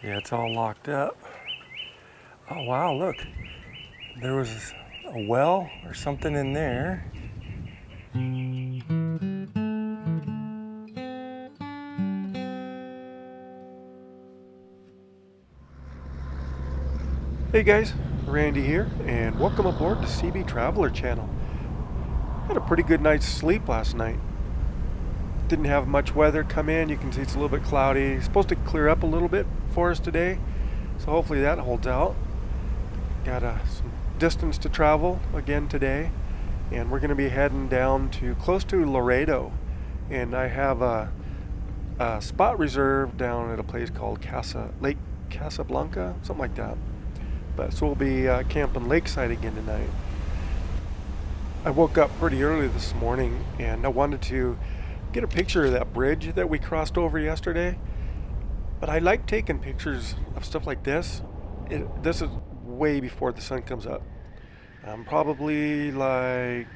Yeah, it's all locked up. Oh wow, look. There was a well or something in there. Hey guys, Randy here, and welcome aboard the Seabee Traveler channel. Had a pretty good night's sleep last night. Didn't have much weather come in. You can see it's a little bit cloudy. It's supposed to clear up a little bit for us today, so hopefully that holds out. Got some distance to travel again today, and we're going to be heading down to close to Laredo, and I have a spot reserved down at a place called Casa Blanca, something like that. But so we'll be camping lakeside again tonight. I woke up pretty early this morning and I wanted to get a picture of that bridge that we crossed over yesterday. But I like taking pictures of stuff like this. This is way before the sun comes up. Probably like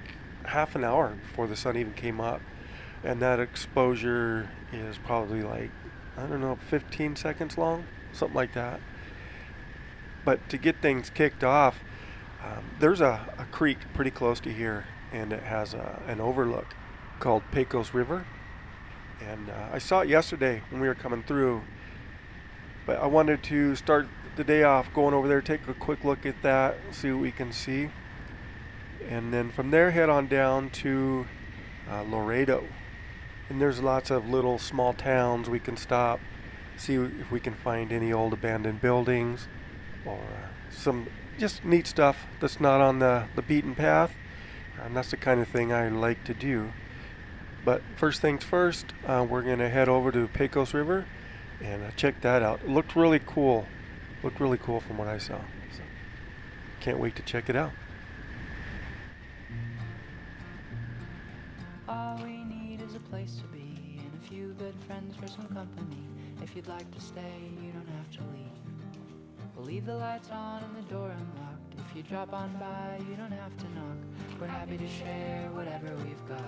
half an hour before the sun even came up. And that exposure is probably like, I don't know, 15 seconds long, something like that. But to get things kicked off, there's a creek pretty close to here, and it has an overlook called Pecos River. And I saw it yesterday when we were coming through, but I wanted to start the day off going over there, take a quick look at that, see what we can see. And then from there head on down to Laredo. And there's lots of little small towns we can stop, see if we can find any old abandoned buildings or some just neat stuff that's not on the beaten path. And that's the kind of thing I like to do. But first things first, we're going to head over to Pecos River and check that out. It looked really cool. Looked really cool from what I saw. So can't wait to check it out. All we need is a place to be and a few good friends for some company. If you'd like to stay, you don't have to leave. We'll leave the lights on and the door unlocked. If you drop on by, you don't have to knock. We're happy to share whatever we've got.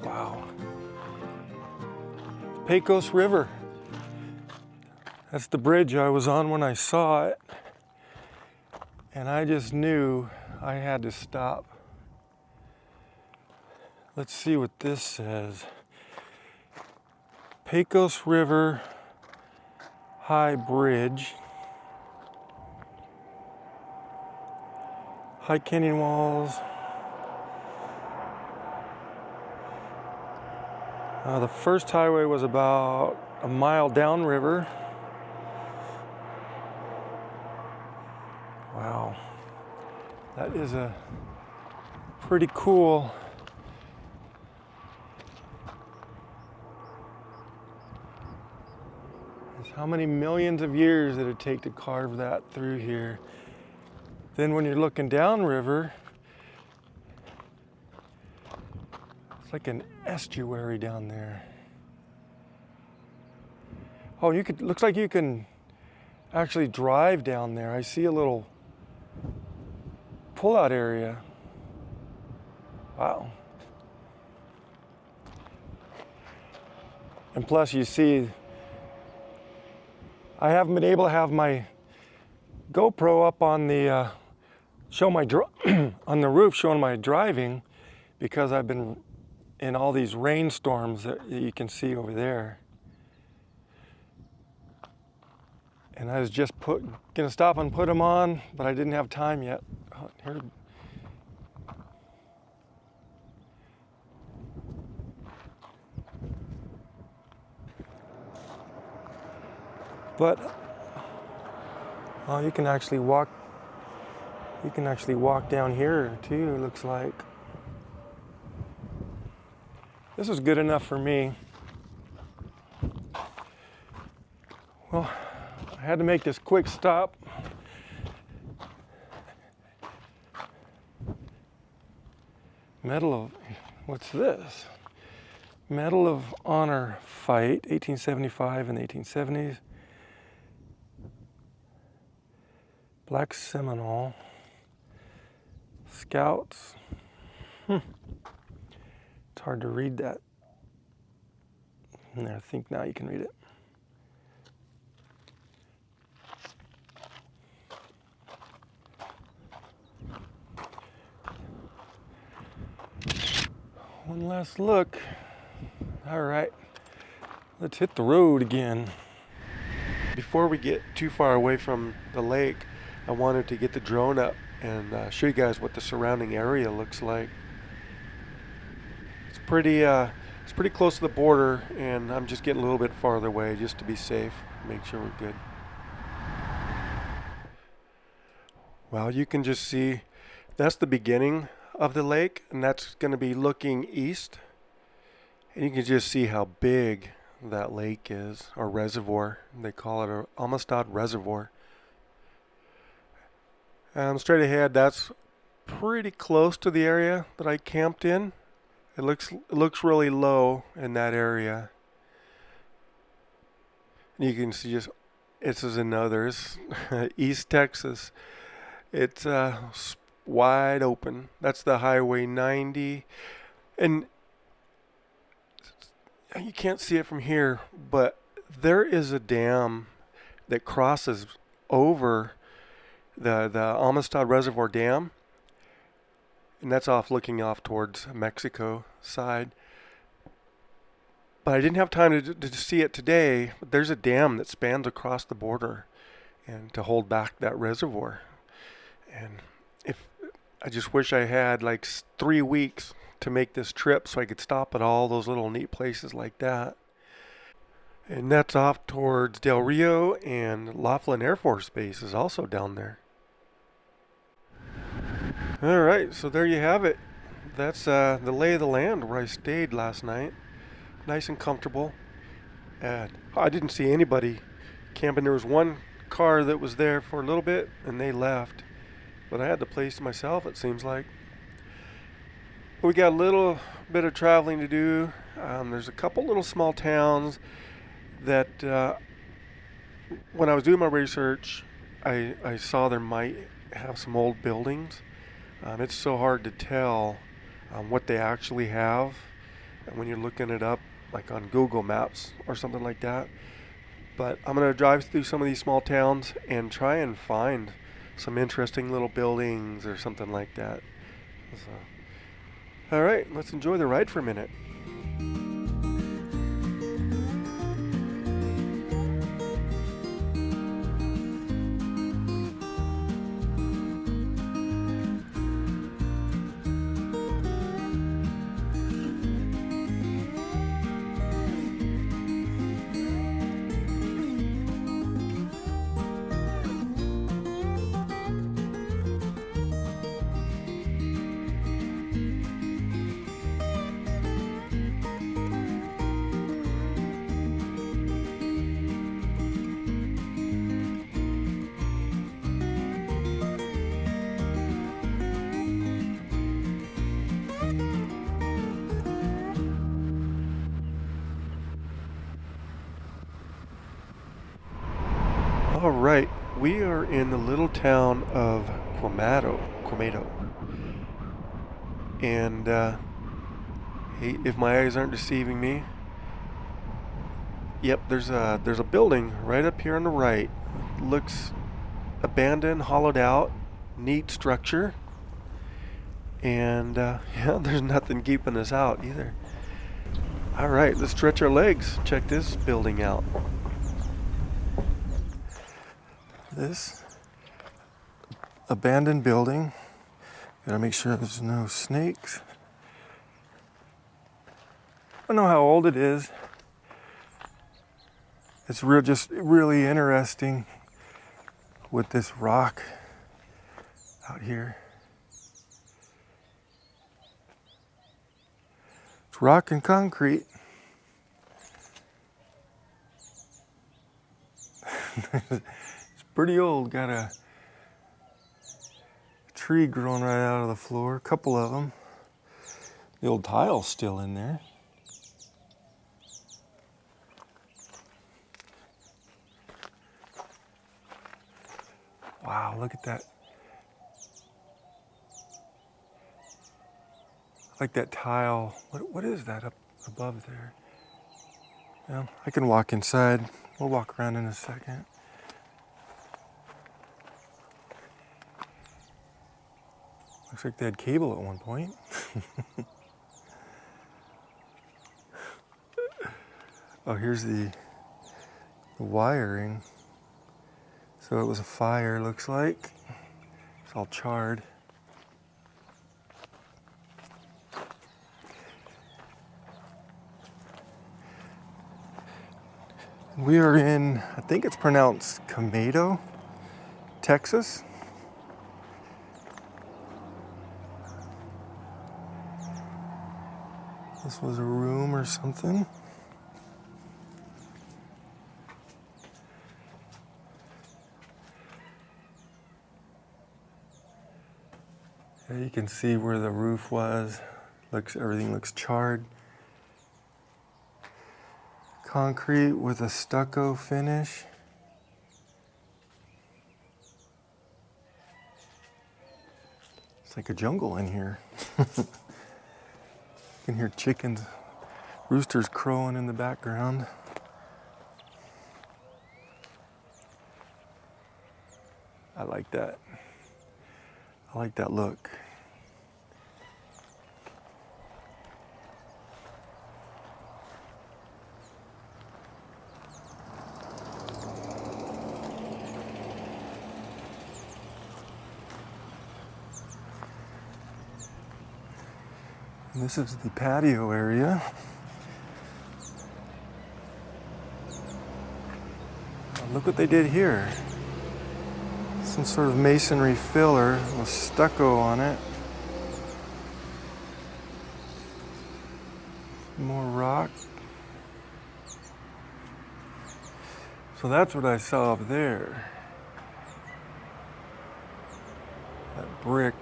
Wow. Pecos River. That's the bridge I was on when I saw it. And I just knew I had to stop. Let's see what this says. Pecos River High Bridge. High canyon walls. The first highway was about a mile downriver. Wow, that is a pretty cool. How many millions of years did it take to carve that through here? Then when you're looking downriver, it's like an estuary down there. Oh, looks like you can actually drive down there. I see a little pull-out area. Wow. And plus you see, I haven't been able to have my GoPro up on the on the roof showing my driving because I've been in all these rainstorms that you can see over there. And I was just gonna stop and put them on, but I didn't have time yet. Oh, here. But oh, you can actually walk. You can actually walk down here too. It looks like this is good enough for me. Well, I had to make this quick stop. Medal of, what's this? Medal of Honor fight, 1875 and 1870s. Black Seminole. Scouts. It's hard to read that. And I think now you can read it. One last look. All right, let's hit the road again. Before we get too far away from the lake, I wanted to get the drone up and show you guys what the surrounding area looks like. It's pretty close to the border, and I'm just getting a little bit farther away just to be safe, make sure we're good. Well, you can just see that's the beginning of the lake, and that's going to be looking east. And you can just see how big that lake is, or reservoir. They call it a Amistad reservoir. Straight ahead, that's pretty close to the area that I camped in. It looks really low in that area. And you can see just this is another East Texas. It's wide open. That's the Highway 90, and you can't see it from here, but there is a dam that crosses over the Amistad Reservoir Dam, and that's looking off towards Mexico side. But I didn't have time to see it today. But there's a dam that spans across the border, and to hold back that reservoir. And if I just wish I had like 3 weeks to make this trip so I could stop at all those little neat places like that. And that's off towards Del Rio, and Laughlin Air Force Base is also down there. All right, so there you have it. That's the lay of the land where I stayed last night. Nice and comfortable. And I didn't see anybody camping. There was one car that was there for a little bit, and they left. But I had the place to myself, it seems like. We got a little bit of traveling to do. There's a couple little small towns that when I was doing my research, I saw there might have some old buildings. It's so hard to tell what they actually have when you're looking it up, like on Google Maps or something like that. But I'm going to drive through some of these small towns and try and find some interesting little buildings or something like that. So, all right, let's enjoy the ride for a minute. All right, we are in the little town of Quemado. And hey, if my eyes aren't deceiving me, yep, there's a building right up here on the right. Looks abandoned, hollowed out, neat structure. And yeah, there's nothing keeping us out either. All right, let's stretch our legs. Check this building out. This abandoned building. Gotta make sure there's no snakes. I don't know how old it is. It's just really interesting with this rock out here. It's rock and concrete. It's pretty old. Got a tree growing right out of the floor, a couple of them. The old tile's still in there. Wow, look at that. like that tile. What is that up above there? Well, I can walk inside. We'll walk around in a second. Looks like they had cable at one point. Oh, here's the wiring. So it was a fire, looks like. It's all charred. We are in, I think it's pronounced Quemado, Texas. This was a room or something. Yeah, you can see where the roof was. Everything looks charred. Concrete with a stucco finish. It's like a jungle in here. You can hear chickens, roosters crowing in the background. I like that. I like that look. And this is the patio area. Look what they did here. Some sort of masonry filler with stucco on it. More rock. So that's what I saw up there. That brick.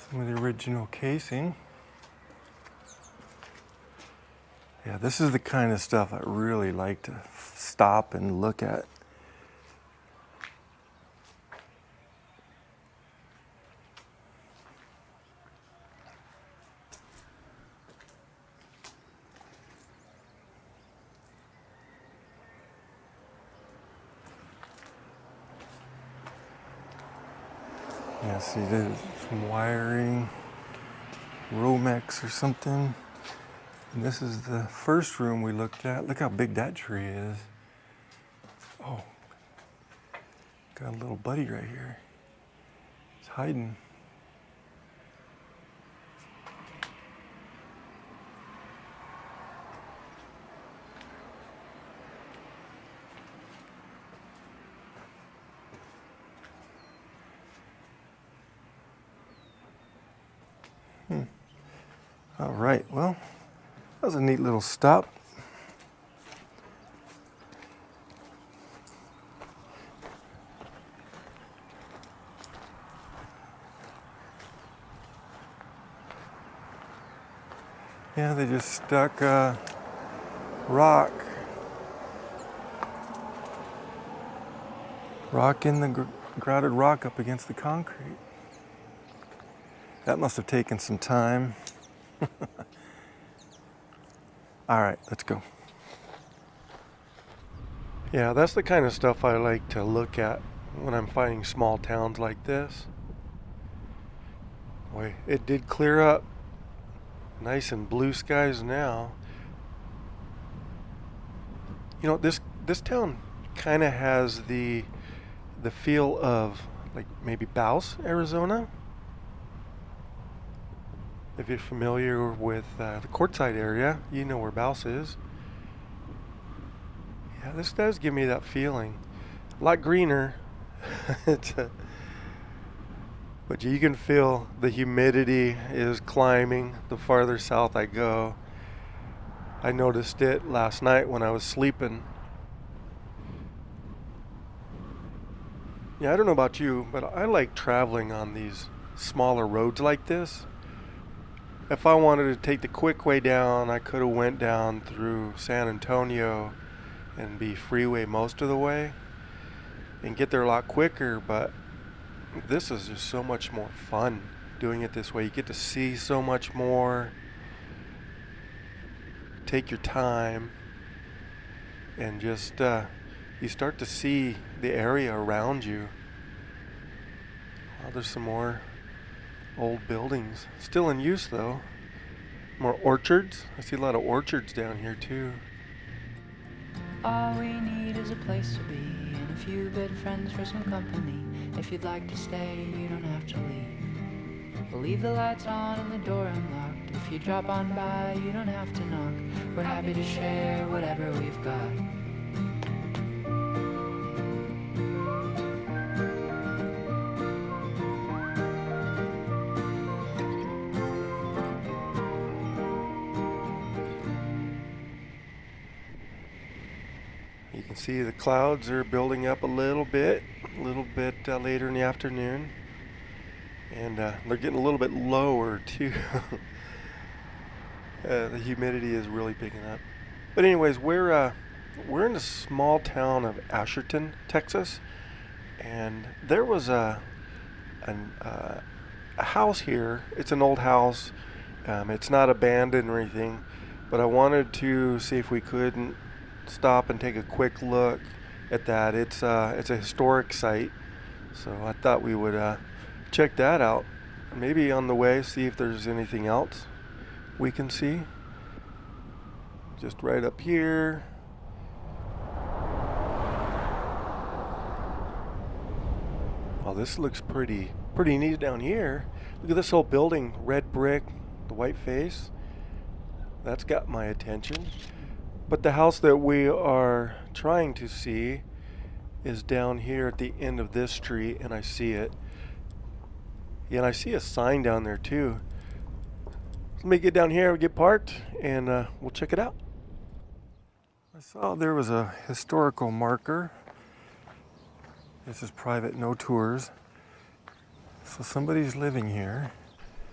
Some of the original casing. Yeah, this is the kind of stuff I really like to stop and look at. Yeah, see, there's some wiring, Romex or something. And this is the first room we looked at. Look how big that tree is. Oh, got a little buddy right here. It's hiding. All right, well, that was a neat little stop. Yeah, they just stuck rock in the grouted rock up against the concrete. That must have taken some time. All right, let's go. Yeah, that's the kind of stuff I like to look at when I'm finding small towns like this. Boy, it did clear up. Nice and blue skies now. You know, this town kind of has the feel of like maybe Baus, Arizona. If you're familiar with the Quartzsite area, you know where Baus is. Yeah, this does give me that feeling. A lot greener. But you can feel the humidity is climbing the farther south I go. I noticed it last night when I was sleeping. Yeah, I don't know about you, but I like traveling on these smaller roads like this. If I wanted to take the quick way down, I could have went down through San Antonio and be freeway most of the way. and get there a lot quicker, but this is just so much more fun doing it this way. You get to see so much more, take your time, and just you start to see the area around you. Oh, there's some more old buildings still in use though. More orchards. I see a lot of orchards down here too. All we need is a place to be and a few good friends for some company. If you'd like to stay, you don't have to leave. We'll leave the lights on and the door unlocked. If you drop on by, you don't have to knock. We're happy to share whatever we've got. You can see the clouds are building up a little bit later in the afternoon, and they're getting a little bit lower too. The humidity is really picking up. But anyways, we're in the small town of Asherton, Texas, and there was a house here. It's an old house. It's not abandoned or anything, but I wanted to see if we couldn't stop and take a quick look at that. It's a historic site, so I thought we would check that out. Maybe on the way, see if there's anything else we can see. Just right up here. Well, this looks pretty neat down here. Look at this whole building, red brick, the white face. That's got my attention. But the house that we are trying to see is down here at the end of this street, and I see it. Yeah, and I see a sign down there too. Let me get down here, get parked, and we'll check it out. I saw there was a historical marker. This is private, no tours. So somebody's living here.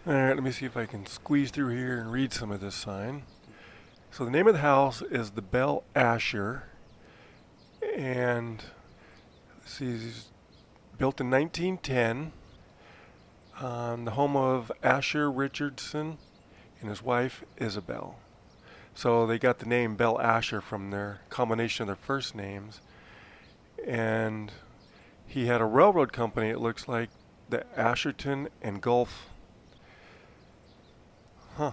All right, let me see if I can squeeze through here and read some of this sign. So the name of the house is the Bell Asher, and it's built in 1910, the home of Asher Richardson and his wife Isabel. So they got the name Bell Asher from their combination of their first names, and he had a railroad company, it looks like, the Asherton and Gulf. Huh.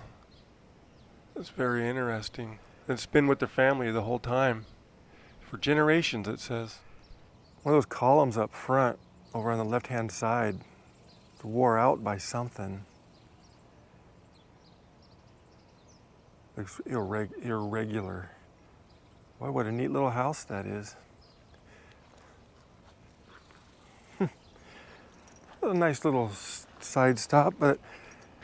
That's very interesting. It's been with their family the whole time. For generations, it says. One of those columns up front, over on the left-hand side, wore out by something. Looks irregular. Boy, what a neat little house that is. A nice little side stop, but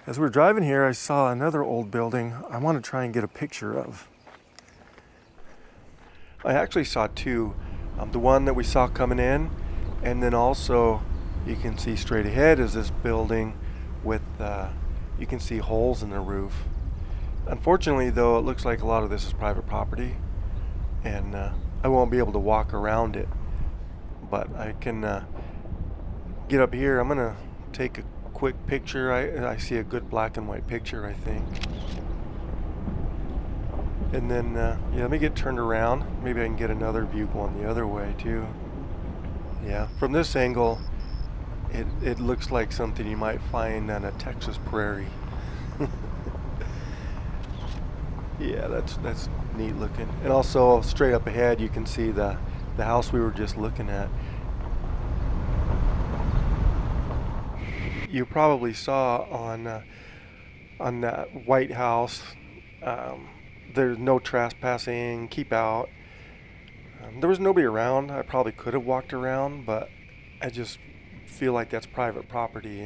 as we're driving here, I saw another old building I want to try and get a picture of. I actually saw two. The one that we saw coming in, and then also you can see straight ahead is this building with, you can see holes in the roof. Unfortunately though, it looks like a lot of this is private property, and I won't be able to walk around it, but I can get up here. I'm gonna take a quick picture. I see a good black and white picture, I think. And then, yeah, let me get turned around. Maybe I can get another view going the other way too. Yeah, from this angle, it looks like something you might find on a Texas prairie. Yeah, that's neat looking. And also, straight up ahead, you can see the house we were just looking at. You probably saw on that White House, there's no trespassing, keep out. There was nobody around. I probably could have walked around, but I just feel like that's private property,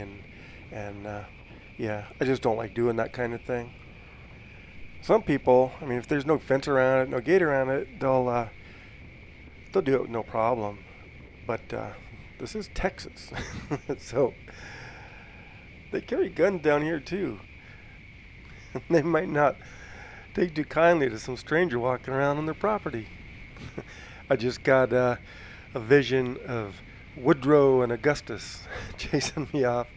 and yeah, I just don't like doing that kind of thing. Some people, I mean, if there's no fence around it, no gate around it, they'll do it with no problem. But this is Texas, so they carry guns down here too. They might not take too kindly to some stranger walking around on their property. I just got a vision of Woodrow and Augustus chasing me off.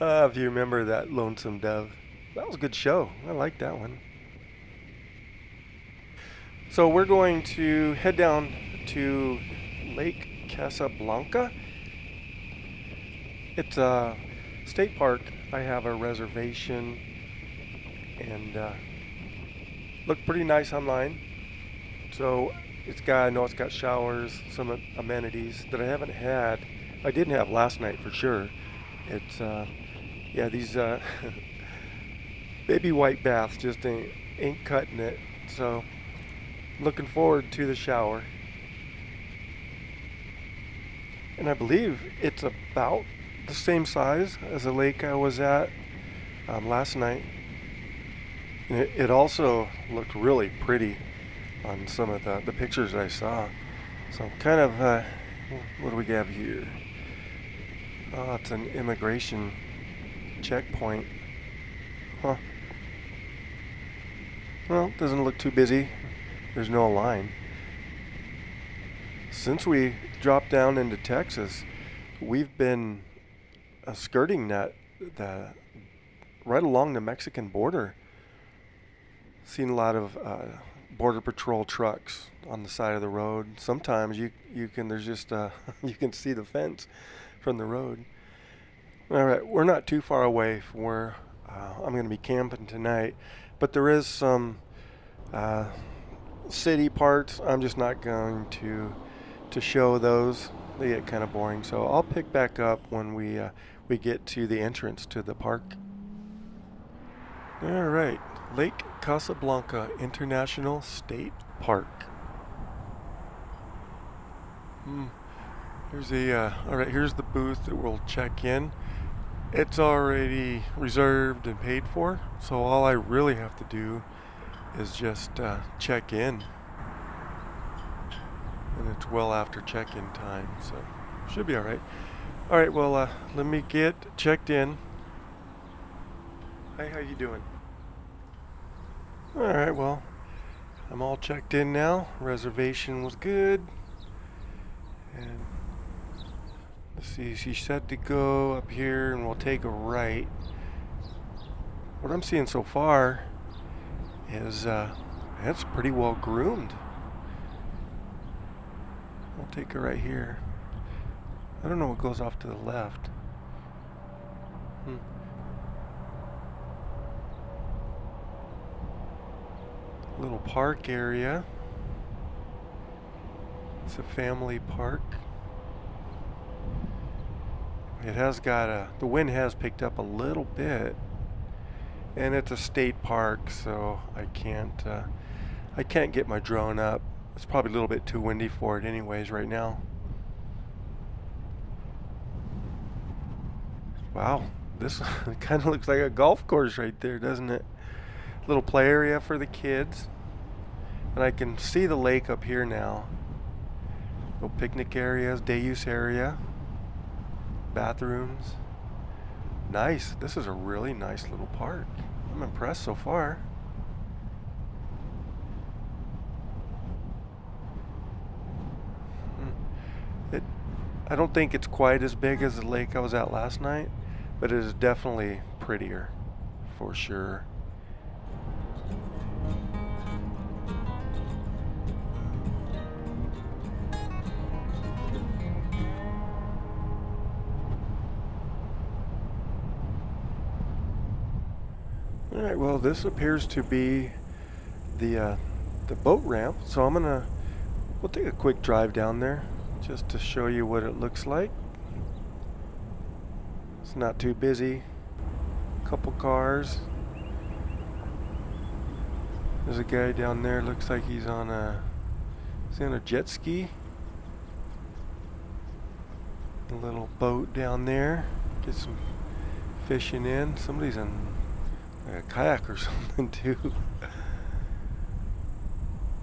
If you remember that Lonesome Dove, that was a good show. I like that one. So we're going to head down to Lake Casa Blanca. It's a state park. I have a reservation and looked pretty nice online. So I know it's got showers, some amenities that I haven't had. I didn't have last night for sure. It's yeah, these baby white baths just ain't cutting it. So looking forward to the shower. And I believe it's about the same size as the lake I was at last night. And it also looked really pretty on some of the pictures I saw. So kind of, what do we have here? Oh, it's an immigration checkpoint. Huh. Well, doesn't look too busy. There's no line. Since we dropped down into Texas, we've been skirting that right along the Mexican border. Seen a lot of border patrol trucks on the side of the road. Sometimes you can there's just you can see the fence from the road. All right, we're not too far away from where I'm going to be camping tonight, but there is some city parts. I'm just not going to show those. They get kind of boring, so I'll pick back up when we get to the entrance to the park. All right, Lake Casa Blanca International State Park. Here's the booth that we'll check in. It's already reserved and paid for, so all I really have to do is just check in. And it's well after check-in time, so should be all right. All right, well, let me get checked in. Hi, how you doing? All right, well, I'm all checked in now. Reservation was good. And let's see, she said to go up here and we'll take a right. What I'm seeing so far is that's pretty well groomed. I'll take her right here. I don't know what goes off to the left. Little park area. It's a family park. It has got the wind has picked up a little bit, and it's a state park, so I can't get my drone up. It's probably a little bit too windy for it anyways right now. Wow, this kind of looks like a golf course right there, doesn't it? Little play area for the kids. And I can see the lake up here now. Little picnic areas, day use area, bathrooms. Nice. This is a really nice little park. I'm impressed so far. I don't think it's quite as big as the lake I was at last night, but it is definitely prettier, for sure. All right, well, this appears to be the boat ramp, so we'll take a quick drive down there just to show you what it looks like. It's not too busy. Couple cars. There's a guy down there, looks like he's on a jet ski. A little boat down there. Get some fishing in. Somebody's in a kayak or something too.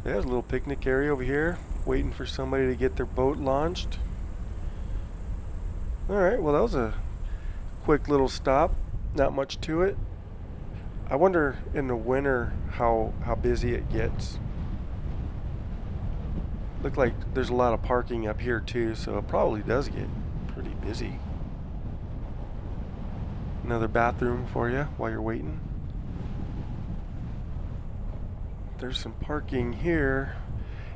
There's a little picnic area over here, waiting for somebody to get their boat launched. Alright, well, that was a quick little stop. Not much to it. I wonder in the winter how busy it gets. Look like there's a lot of parking up here too, so it probably does get pretty busy. Another bathroom for you while you're waiting. There's some parking here.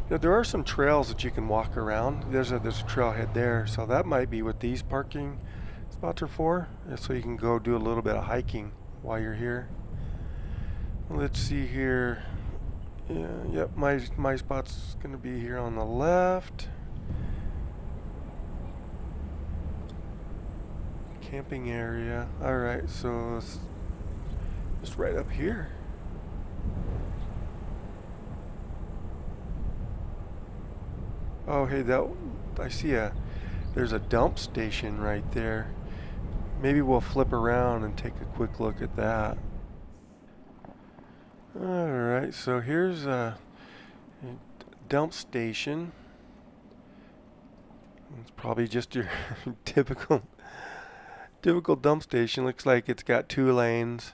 You know, there are some trails that you can walk around. There's a trailhead there, so that might be what these parking spots are for. So you can go do a little bit of hiking while you're here. Let's see here. Yeah, yep, my spot's gonna be here on the left. Camping area. All right, so it's just right up here. Oh, hey, I see there's a dump station right there. Maybe we'll flip around and take a quick look at that. All right, so here's a dump station. It's probably just your typical dump station. Looks like it's got 2 lanes.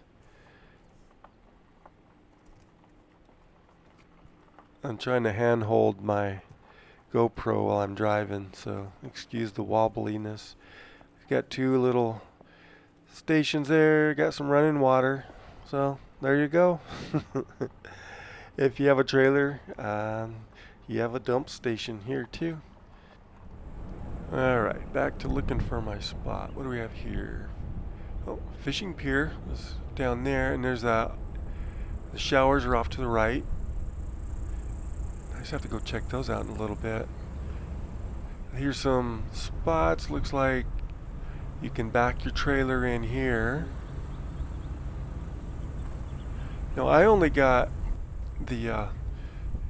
I'm trying to handhold my GoPro while I'm driving, so excuse the wobbliness. It's got 2 little stations there, got some running water, so there you go. If you have a trailer, you have a dump station here too. Alright, back to looking for my spot. What do we have here? Oh, fishing pier is down there, and there's the showers are off to the right. I just have to go check those out in a little bit. Here's some spots. Looks like you can back your trailer in here. Now I only got the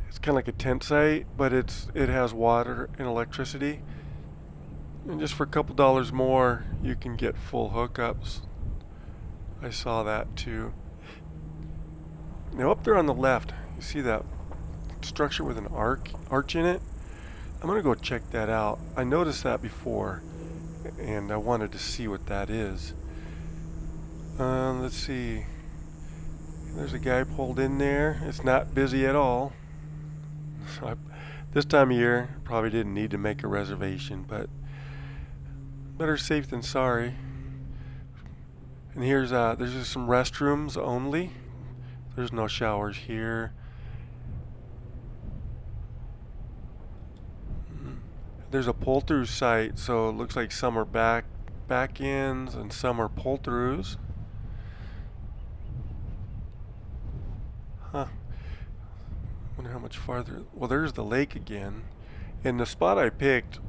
it's kind of like a tent site, but it has water and electricity. And just for a couple dollars more, you can get full hookups. I saw that too. Now up there on the left, you see that structure with an arch in it? I'm gonna go check that out. I noticed that before, and I wanted to see what that is. Let's see. There's a guy pulled in there. It's not busy at all. So this time of year, probably didn't need to make a reservation, but better safe than sorry. And here's there's just some restrooms only. There's no showers here. There's a pull-through site, so it looks like some are back ends and some are pull-throughs. Huh. Wonder how much farther. Well, there's the lake again, and the spot I picked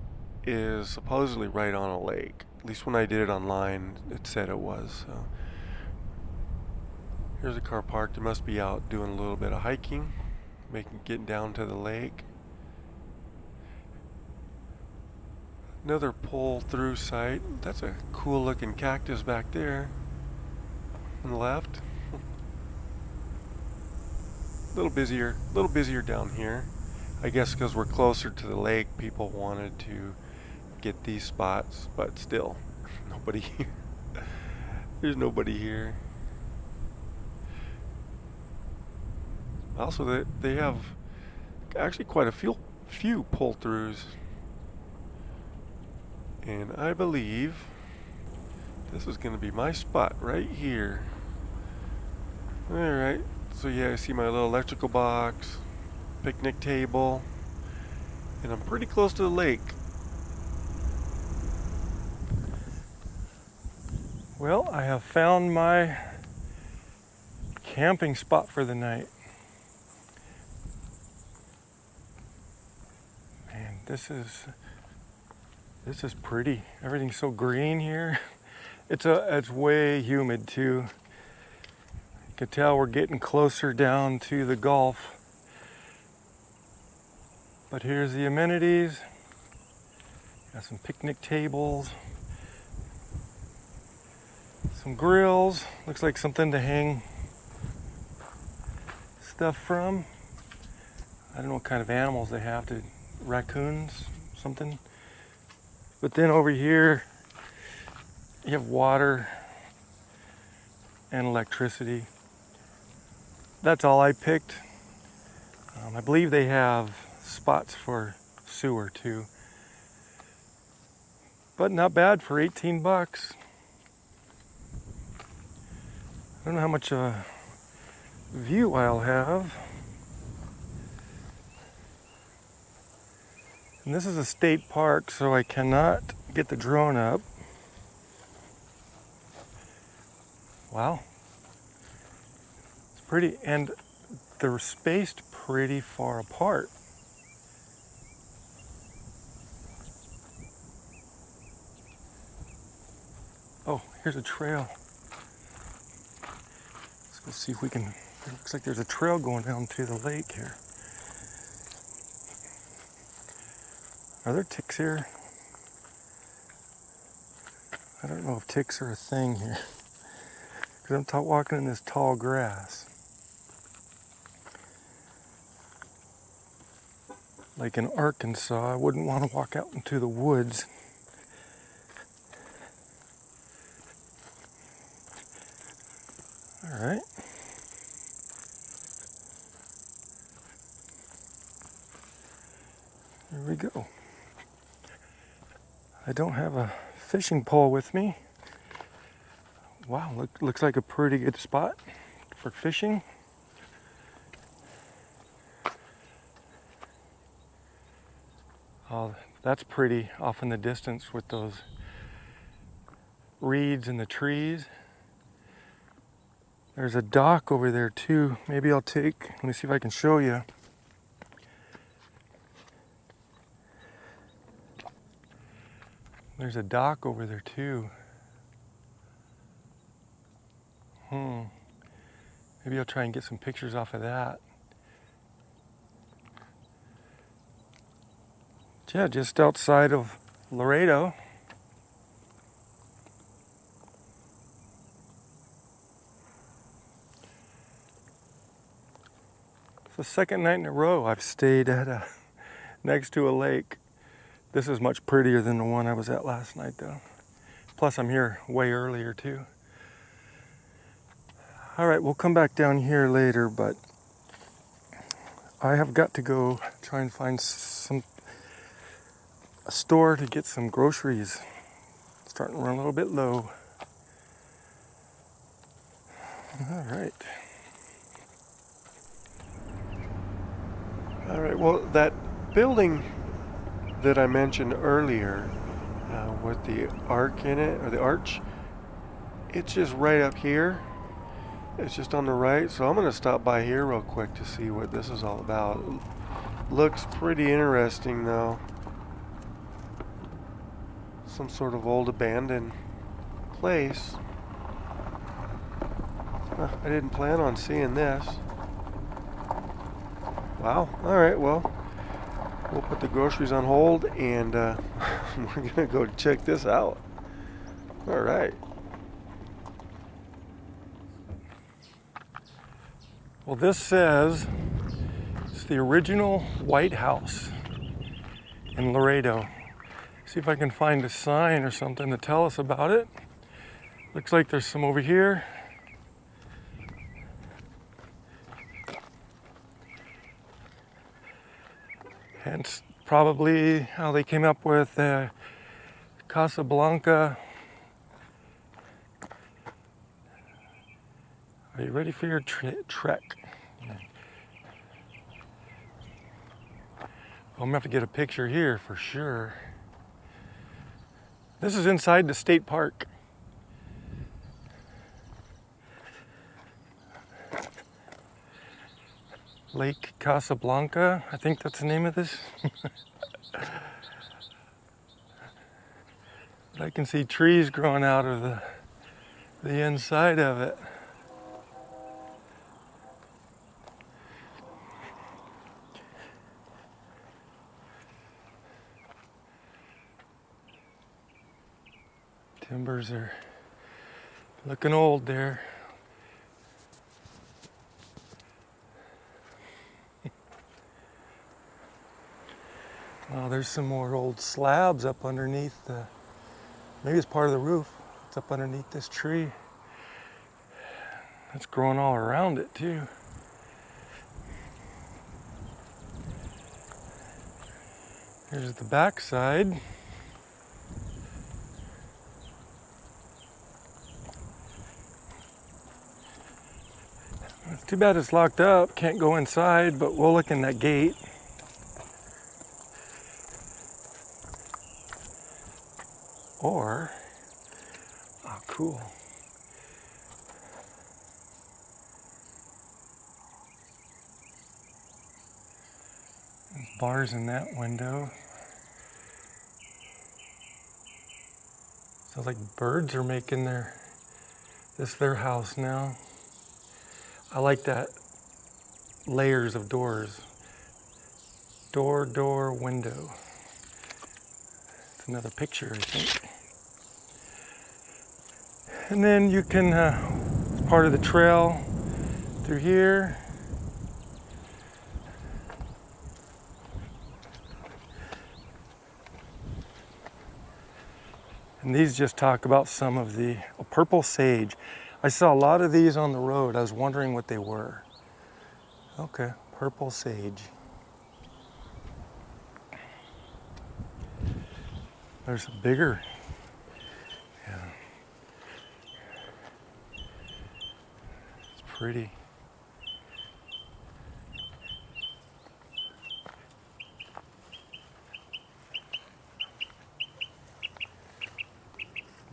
is supposedly right on a lake. At least when I did it online, it said it was. So here's a car parked. It must be out doing a little bit of hiking, getting down to the lake. Another pull-through site. That's a cool looking cactus back there on the left. A little busier down here. I guess because we're closer to the lake, people wanted to get these spots, but still, nobody here. There's nobody here. Also, they have actually quite a few pull-throughs. And I believe this is going to be my spot right here. Alright, so yeah, I see my little electrical box, picnic table, and I'm pretty close to the lake. Well, I have found my camping spot for the night. Man, this is pretty. Everything's so green here. It's way humid too. You can tell we're getting closer down to the Gulf. But here's the amenities. Got some picnic tables, some grills. Looks like something to hang stuff from. I don't know what kind of animals they have. Raccoons, something. But then over here, you have water and electricity. That's all I picked. I believe they have spots for sewer too. But not bad for 18 bucks. I don't know how much view I'll have. And this is a state park, so I cannot get the drone up. Wow. It's pretty, and they're spaced pretty far apart. Oh, here's a trail. Let's go see if we can, it looks like there's a trail going down to the lake here. Are there ticks here? I don't know if ticks are a thing here. Because I'm walking in this tall grass. Like in Arkansas, I wouldn't want to walk out into the woods. All right. Here we go. I don't have a fishing pole with me. Wow, looks like a pretty good spot for fishing. Oh, that's pretty off in the distance with those reeds and the trees. There's a dock over there too. Maybe I'll let me see if I can show you. There's a dock over there too. Maybe I'll try and get some pictures off of that. Yeah, just outside of Laredo. It's the second night in a row I've stayed at next to a lake. This is much prettier than the one I was at last night though. Plus I'm here way earlier too. All right, we'll come back down here later, but I have got to go try and find a store to get some groceries. It's starting to run a little bit low. All right. All right, well, that building that I mentioned earlier with the arc in it, or the arch, it's just right up here. It's just on the right, so I'm going to stop by here real quick to see what this is all about. Looks pretty interesting though. Some sort of old abandoned place. I didn't plan on seeing this. Wow, alright, well, we'll put the groceries on hold and we're going to go check this out. Alright. Well, this says it's the original White House in Laredo. See if I can find a sign or something to tell us about it. Looks like there's some over here. Hence probably how they came up with Casa Blanca. Are you ready for your trek? I'm gonna have to get a picture here for sure. This is inside the state park. Lake Casa Blanca, I think that's the name of this. I can see trees growing out of the inside of it. Timbers are looking old there. Oh, there's some more old slabs up underneath maybe it's part of the roof. It's up underneath this tree. It's growing all around it too. Here's the back side. It's too bad it's locked up. Can't go inside, but we'll look in that gate. Or, oh, cool. There's bars in that window. Sounds like birds are making their house now. I like that. Layers of doors. Door, window. It's another picture, I think. And then you can, it's part of the trail through here. And these just talk about some of the purple sage. I saw a lot of these on the road. I was wondering what they were. Okay, purple sage. There's a bigger. Yeah. It's pretty.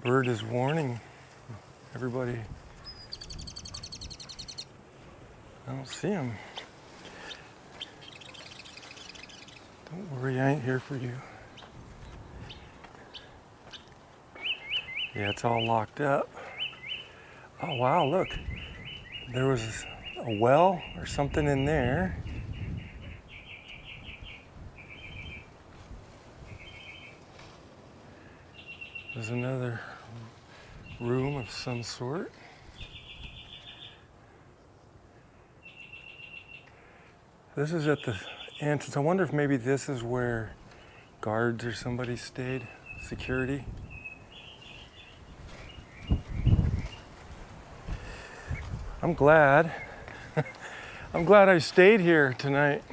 Bird is warning everybody. I don't see him. Don't worry, I ain't here for you. Yeah, it's all locked up. Oh wow, look. There was a well or something in there. There's another room of some sort. This is at the entrance. I wonder if maybe this is where guards or somebody stayed, security. I'm glad. I'm glad I stayed here tonight.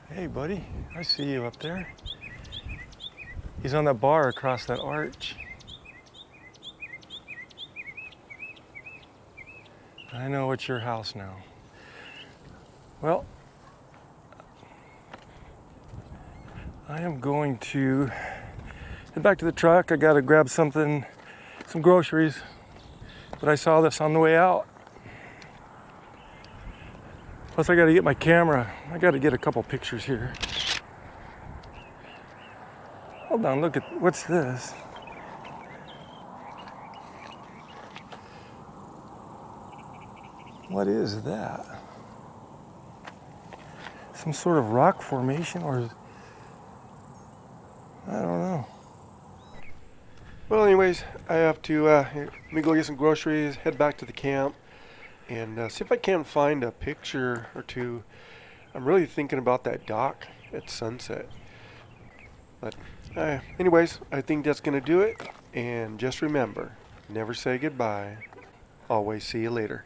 Hey buddy, I see you up there. He's on that bar across that arch. I know it's your house now. Well, I am going to head back to the truck. I gotta grab something, some groceries, but I saw this on the way out. Plus I gotta get my camera. I gotta get a couple pictures here. Hold on, look at, what's this? What is that? Some sort of rock formation, or I don't know. Well, anyways, I have to let me go get some groceries, head back to the camp, and see if I can find a picture or two. I'm really thinking about that dock at sunset. But anyways, I think that's going to do it. And just remember, never say goodbye. Always see you later.